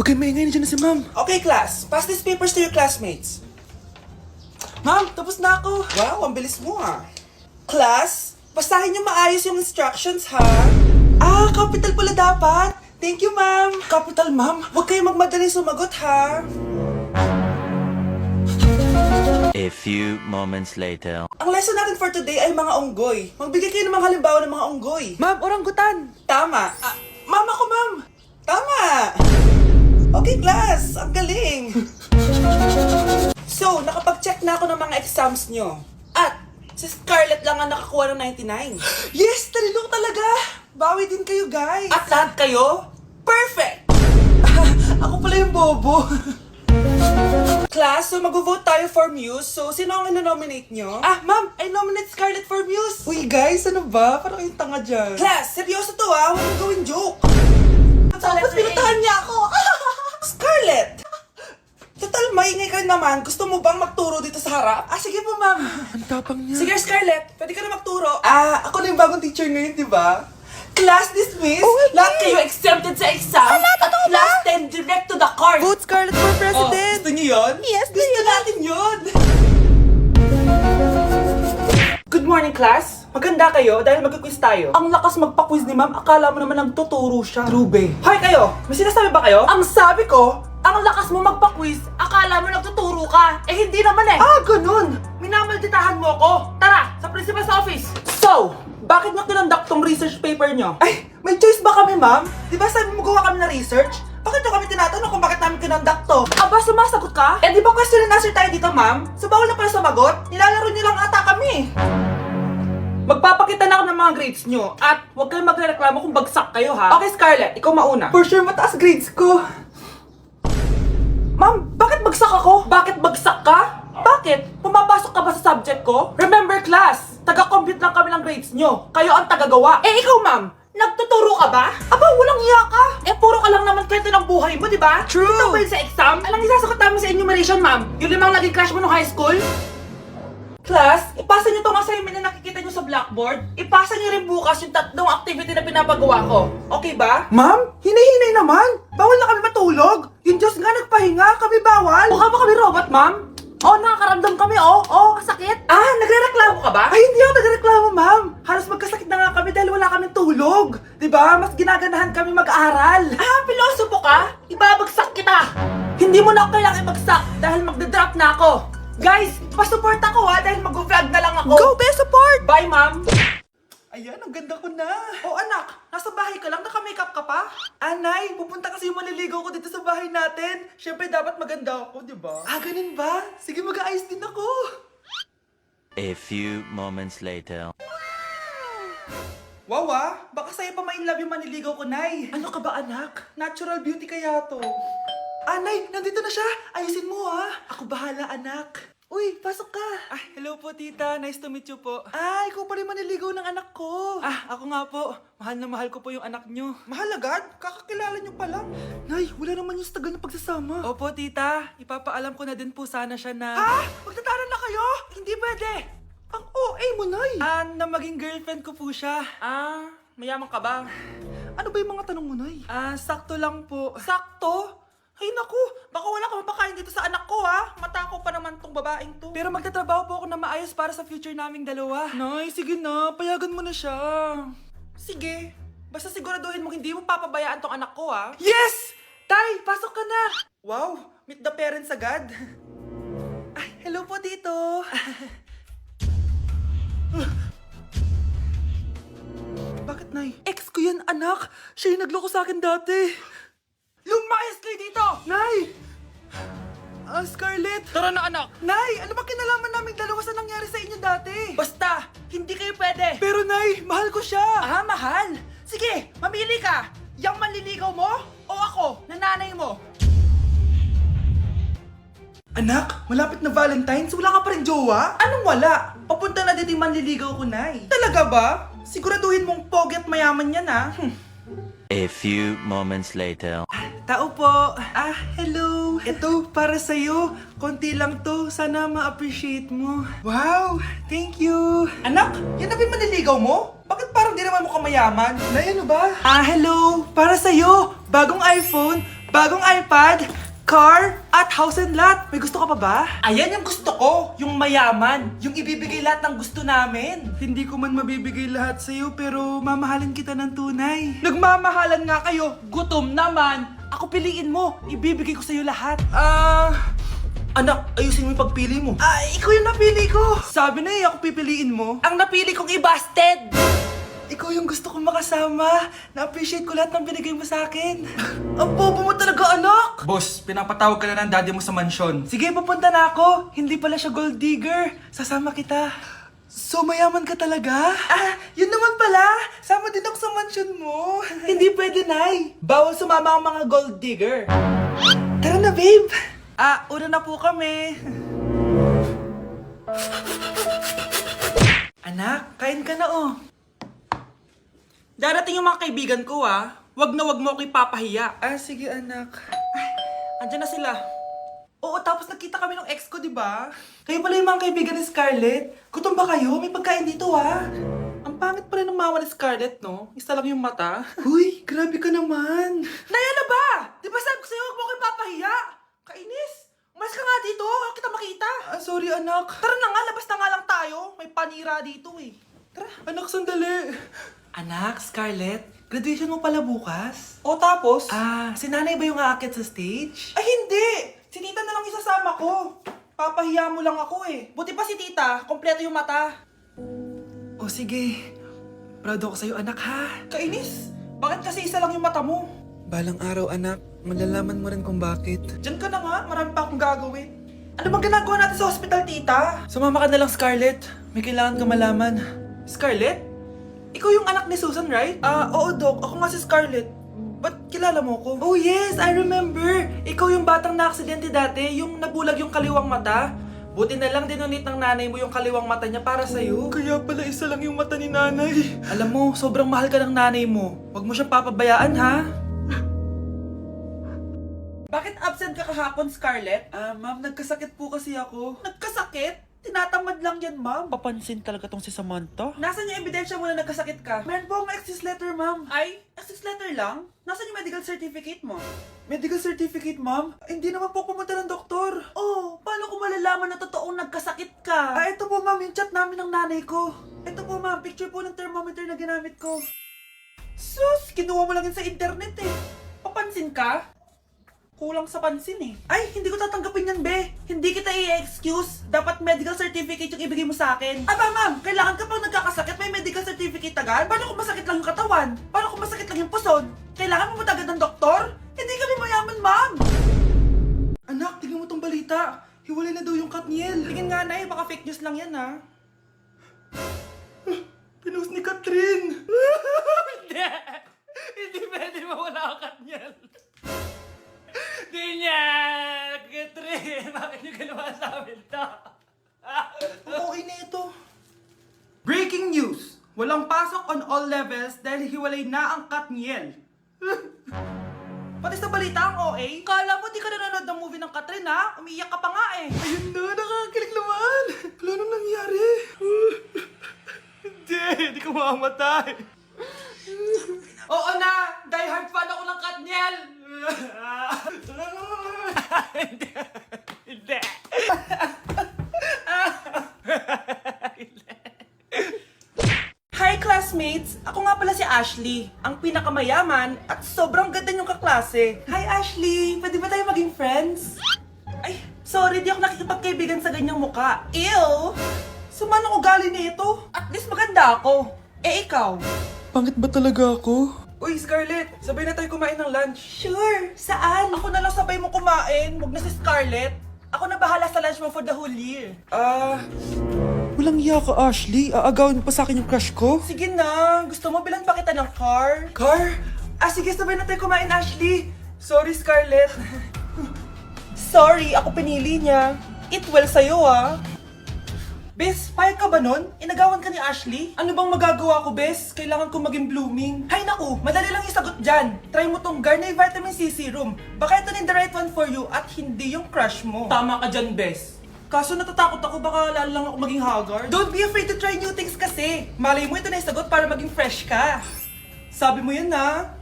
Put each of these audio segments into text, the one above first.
Huwag kayong maingay, nandiyan na si ma'am. Okay, class. Pass these papers to your classmates. Ma'am, tapos na ako. Wow, ang bilis mo ah. Class, basahin niyo maayos yung instructions ha. Capital pala dapat. Thank you, ma'am. Capital, ma'am. Huwag kayong magmadali sumagot ha. A few moments later. Ang lesson natin for today ay mga unggoy. Magbigay kayo ng mga halimbawa ng mga unggoy. Ma'am, oranggutan. Tama. Ma'am, ako, ma'am. Tama! Okay, class! Ang galing! So, nakapag-check na ako ng mga exams nyo. At, si Scarlett lang ang nakakuha ng 99. Yes, talino talaga. Bawi din kayo, guys. At lahat kayo, perfect! Ako pala yung bobo. Class, so mag-vote tayo for Muse. So, sino ang nominate nyo? Ma'am, I nominate Scarlett for Muse. Uy, guys, ano ba? Parang kayong tanga dyan. Class, seryoso to ha. Huwag mong gawin joke. Tapos pinuntahan niya ako. Scarlett! Total, maingay ka naman. Gusto mo bang magturo dito sa harap? Sige po, ma'am. Ang tapang niya. Sige, Scarlett. Pwede ka na magturo. Ako na yung bagong teacher ngayon, di ba? Class dismissed. Lahat kayo exempted sa exam. At class 10 direct to the card. Vote Scarlett for president. Gusto niyo yun? Yes, Gusto natin yun. Good morning, class. Maganda kayo dahil mag-quiz tayo. Ang lakas magpa-quiz ni ma'am, akala mo naman nagtuturo siya. Trube. Hoy kayo, may sinasabi ba kayo? Ang sabi ko, Ang lakas mo magpa-quiz, akala mo nagtuturo ka. Eh hindi naman eh. ganun. Minamalditahan mo ako. Tara, sa principal's office. So, bakit nyo kinonduct tong research paper nyo? Ay, may choice ba kami, ma'am? Di ba sabi mo gawa kami na research? Bakit nyo kami tinatanong kung bakit namin kinonduct to? Aba, sumasagot ka? Eh, di ba question and answer tayo dito, ma'am? So, bawal na pala sumagot? Nilalaro nyo lang ata kami. Magpapakita na ako ng mga grades nyo at huwag kayong magreklamo kung bagsak kayo ha. Okay, Scarlett, ikaw mauna. For sure, mataas grades ko. Ma'am, bakit bagsak ako? Bakit bagsak ka? Bakit? Pumapasok ka ba sa subject ko? Remember class, taga-compute lang kami ng grades nyo. Kayo ang tagagawa. Eh ikaw ma'am, nagtuturo ka ba? Aba, walang hiya ka. Eh puro ka lang naman kwento ng buhay mo, di ba? True. Ito ba yun sa exam? Alang isasagot namin sa enumeration ma'am. Yung limang naging crush mo nung high school? Class, ipasa nyo tong assignment na nakikita nyo sa blackboard. Ipasa nyo rin bukas yung tatlong activity na pinapagawa ko. Okay ba? Ma'am, hinay-hinay naman. Bawal na kami matulog. Yung Diyos nga nagpahinga, kami bawal. Mukha ba kami robot, ma'am? Oh, nakakaramdam kami, oh, sakit. Nagrereklamo ka ba? Ay, hindi ako nagreklamo, ma'am. Halos magkasakit na nga kami dahil wala kaming tulog. Diba? Mas ginaganahan kami mag-aaral. Pilosopo ka? Ibabagsak kita. Hindi mo na ako kailangang ibagsak dahil magdadrop na ako. Guys, pasupport ako ha dahil mag-vlog na lang ako. Go, best support! Bye, ma'am. Ayan, ang ganda ko na. Oh, anak, nasa bahay ka lang, naka-makeup ka pa? Anay, pupunta kasi yung maliligaw ko dito sa bahay natin. Siyempre, dapat maganda ako, di ba? Ganun ba? Sige, mag-aayos din ako. A few moments later. Wow, baka sa'yo pa ma-inlove yung maniligaw ko, Nay. Ano ka ba, anak? Natural beauty kaya to. Nay, nandito na siya. Ayusin mo, Ako bahala, anak. Uy, pasok ka. Hello po, tita. Nice to meet you po. Ikaw pa rin maniligaw ng anak ko. Ako nga po. Mahal na mahal ko po yung anak nyo. Mahal agad? Kakakilala nyo pa lang. Nay, wala naman yung tagal na pagsasama. Opo, tita. Ipapaalam ko na din po sana siya na... Magtataran na kayo? Hindi pwede. Ang OA mo, Nay. Na maging girlfriend ko po siya. Mayaman ka ba? Ano ba yung mga tanong mo, Nay? Sakto lang po. Sakto? Ay naku, baka wala ka mapakain dito sa anak ko ha. Matako pa naman tong babaeng to. Pero magtatrabaho po ako na maayos para sa future naming dalawa. Nay, sige na. Payagan mo na siya. Sige, basta siguraduhin mo hindi mo papabayaan tong anak ko ha. Yes! Tay, pasok ka na. Wow, meet the parents agad. Hello po, tito. Bakit, Nay? Ex ko yan, anak. Siya yung nagloko sa akin dati. Lumayas kayo dito! Nay! Scarlett! Tara na anak! Nay, ano ba kinalaman namin dalawa sa nangyari sa inyo dati? Basta, hindi kayo pwede! Pero Nay, mahal ko siya! Mahal? Sige, mamili ka! Yang manliligaw mo o ako, na nanay mo? Anak, malapit na Valentine's, wala ka pa rin jowa? Anong wala? Papunta na dito yung manliligaw ko, Nay. Talaga ba? Siguraduhin mong pogi at mayaman yan, A few moments later. Tao po. Hello. Ito, para sa'yo. Konti lang to. Sana ma-appreciate mo. Wow, thank you. Anak, yan na ba yung manliligaw mo? Bakit parang di naman mo kamayaman? Nay, ano ba? Hello. Para sa'yo. Bagong iPhone. Bagong iPad, car, at house and lot. May gusto ka pa ba? Ayan yung gusto ko, yung mayaman. Yung ibibigay lahat ng gusto namin. Hindi ko man mabibigay lahat sa'yo pero mamahalin kita ng tunay. Nagmamahalan nga kayo. Gutom naman. Ako piliin mo, ibibigay ko sa'yo lahat. Anak, ayusin mo yung pagpili mo. Ikaw yung napili ko. Sabi na ako pipiliin mo. Ang napili kong i-busted. Ikaw yung gusto kong makasama. Na-appreciate ko lahat ng binigay mo sa akin. Ang bobo mo talaga, anak! Boss, pinapatawag ka na ng daddy mo sa mansyon. Sige, papunta na ako. Hindi pala siya gold digger. Sasama kita. So, mayaman ka talaga? Yun naman pala. Sama din ako sa mansyon mo. Hindi pwede, Nay. Bawal sumama ang mga gold digger. Tara na, babe. Una na po kami. Anak, kain ka na oh. Darating yung mga kaibigan ko, Wag na wag mo ako ipapahiya. Sige anak. Andyan na sila. Oo, tapos nagkita kami ng ex ko, di ba? Kayo pala yung mga kaibigan ni Scarlett. Gutom ba kayo? May pagkain dito, Ang pangit pala ng mama ni Scarlett, no? Isa lang yung mata. Huy, grabe ka naman. Naya na ba? Di ba sabi ko sa'yo, wag mo ako ipapahiya? Kainis. Umalis ka nga dito, huwag kita makita. Sorry anak. Tara na nga, labas na nga lang tayo. May panira dito eh. Tara, anak, sandali. Anak, Scarlett, graduation mo pala bukas? O tapos? Si nanay ba yung aakit sa stage? Ay hindi! Si tita na lang isasama ko. Papahiya mo lang ako eh. Buti pa si tita, kompleto yung mata. O sige, proud ako sa'yo anak ha. Kainis, bakit kasi isa lang yung mata mo? Balang araw anak, malalaman mo rin kung bakit. Diyan ka na nga, marami pa akong gagawin. Ano bang ginagawa natin sa hospital, tita? Sumama ka na lang, Scarlett. May kailangan ka malaman. Scarlett? Ikaw yung anak ni Susan, right? Oo, Doc. Ako nga si Scarlett. Ba't kilala mo ko? Oh yes, I remember. Ikaw yung batang na-aksidente dati, yung nabulag yung kaliwang mata. Buti na lang dinonate ng nanay mo yung kaliwang mata niya para sa'yo. Kaya pala isa lang yung mata ni nanay. Alam mo, sobrang mahal ka ng nanay mo. Huwag mo siyang papabayaan, ha? Bakit absent ka kahapon, Scarlett? Ma'am, nagkasakit po kasi ako. Nagkasakit? Tinatamad lang yan, ma'am. Papansin talaga tong si Samantha. Nasaan yung ebidensya mo na nagkasakit ka? Meron po akong excuse letter, ma'am. Ay, access letter lang? Nasaan yung medical certificate mo? Medical certificate, ma'am? Hindi naman po pumunta ng doktor. Oh, paano ko malalaman na totoong nagkasakit ka? Ito po, ma'am, yung chat namin ng nanay ko. Ito po, ma'am, picture po ng thermometer na ginamit ko. Sus, kinuha mo lang yun sa internet eh. Papansin ka? Kulang sa pansin eh. Ay, hindi ko tatanggapin yan, be. Hindi kita i-excuse. Dapat medical certificate yung ibigay mo sa akin. Aba, ma'am, kailangan kapag nagkakasakit, may medical certificate agad? Paano kung masakit lang yung katawan? Paano kung masakit lang yung puson? Kailangan mo agad ng doktor? Hindi kami mayaman, ma'am. Anak, tingnan mo tong balita. Hiwalay na daw yung Katniel. Tingin nga na baka fake news lang yan ha. Pinost ni Catherine. Hindi! Hindi pwede mawala ang Katniel. Di niya! Catherine! Bakit niyo ginawa sa amin to? Okay na ito. Breaking news! Walang pasok on all levels dahil hiwalay na ang Katniel. Pati sa balita ang OA? Kala mo di ka nanonood ng movie ng Catherine ha? Umiiyak ka pa nga eh. Ayun na, nakakakilig naman. Wala nang nangyari. Hindi ka mamamatay. Oo na! Die hard fan ako ng Katniel! Hindi. Hindi. Hi classmates! Ako nga pala si Ashley, ang pinakamayaman at sobrang ganda niyong kaklase. Hi Ashley! Pwede ba tayo maging friends? Ay, sorry, di ako nakikipagkaibigan sa ganyang muka. Ew! Suman ang ugali nito. At least maganda ako. Eh ikaw? Pangit ba talaga ako? Uy, Scarlett! Sabay na tayo kumain ng lunch. Sure! Saan? Ako na lang sabay mo kumain. Huwag na si Scarlett. Ako na bahala sa lunch mo for the whole year. Walang iya ka, Ashley. Aagawin mo pa sa akin yung crush ko. Sige na. Gusto mo bilan pa kita ng car? Car? Sige, sabay na tayo kumain, Ashley. Sorry, Scarlett. Sorry, ako pinili niya. Eat well sa'yo ah. Bes, payag ka ba nun? Inagawan ka ni Ashley? Ano bang magagawa ko, Bes? Kailangan ko maging blooming. Hay naku, madali lang yung sagot dyan. Try mo tong Garnier Vitamin C Serum. Baka ito na the right one for you at hindi yung crush mo. Tama ka dyan, Bes. Kaso natatakot ako, baka lalo lang ako maging haggard. Don't be afraid to try new things kasi. Malay mo ito na yung sagot para maging fresh ka. Sabi mo yan, na.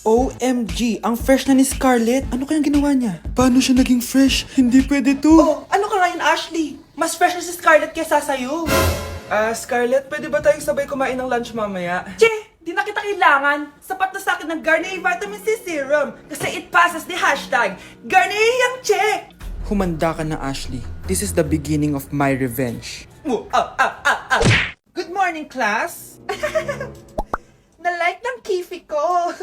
OMG, ang fresh na ni Scarlett. Ano kayang ginawa niya? Paano siya naging fresh? Hindi pwede to. Oh, ano ka ngayon, Ashley? Mas fresh na si Scarlett kesa sa'yo. Scarlett, pwede ba tayong sabay kumain ng lunch mamaya? Che, di na kita kailangan. Sapat na sa akin ng Garnier Vitamin C Serum. Kasi it passes the hashtag Garnier yang Che. Humanda ka na, Ashley. This is the beginning of my revenge. Good morning, class. Na-like ng kifi ko.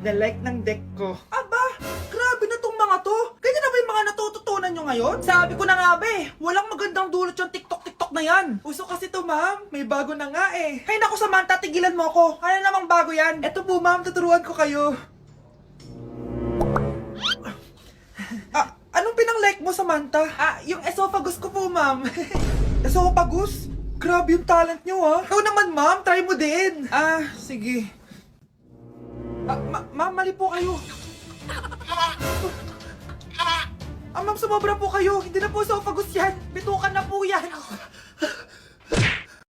Na-like ng deck ko. Aba, grabe na tong mga to. Ganyan na ba yung mga natututunan nyo ngayon? Sabi ko na nga ba eh, walang magandang dulot yung TikTok na yan. Uso kasi to, ma'am. May bago na nga eh. Hay naku Samantha, tigilan mo ako. Ano namang bago yan? Eto po, ma'am. Tuturuan ko kayo. Anong pinang-like mo, Samantha? Yung esophagus ko po, ma'am. Esophagus? Grabe yung talent nyo, ha? Ikaw naman, ma'am, try mo din. Sige. Ma'am, mali po kayo. Ma'am, sumobra po kayo. Hindi na po esophagus yan. Bitukan na po yan.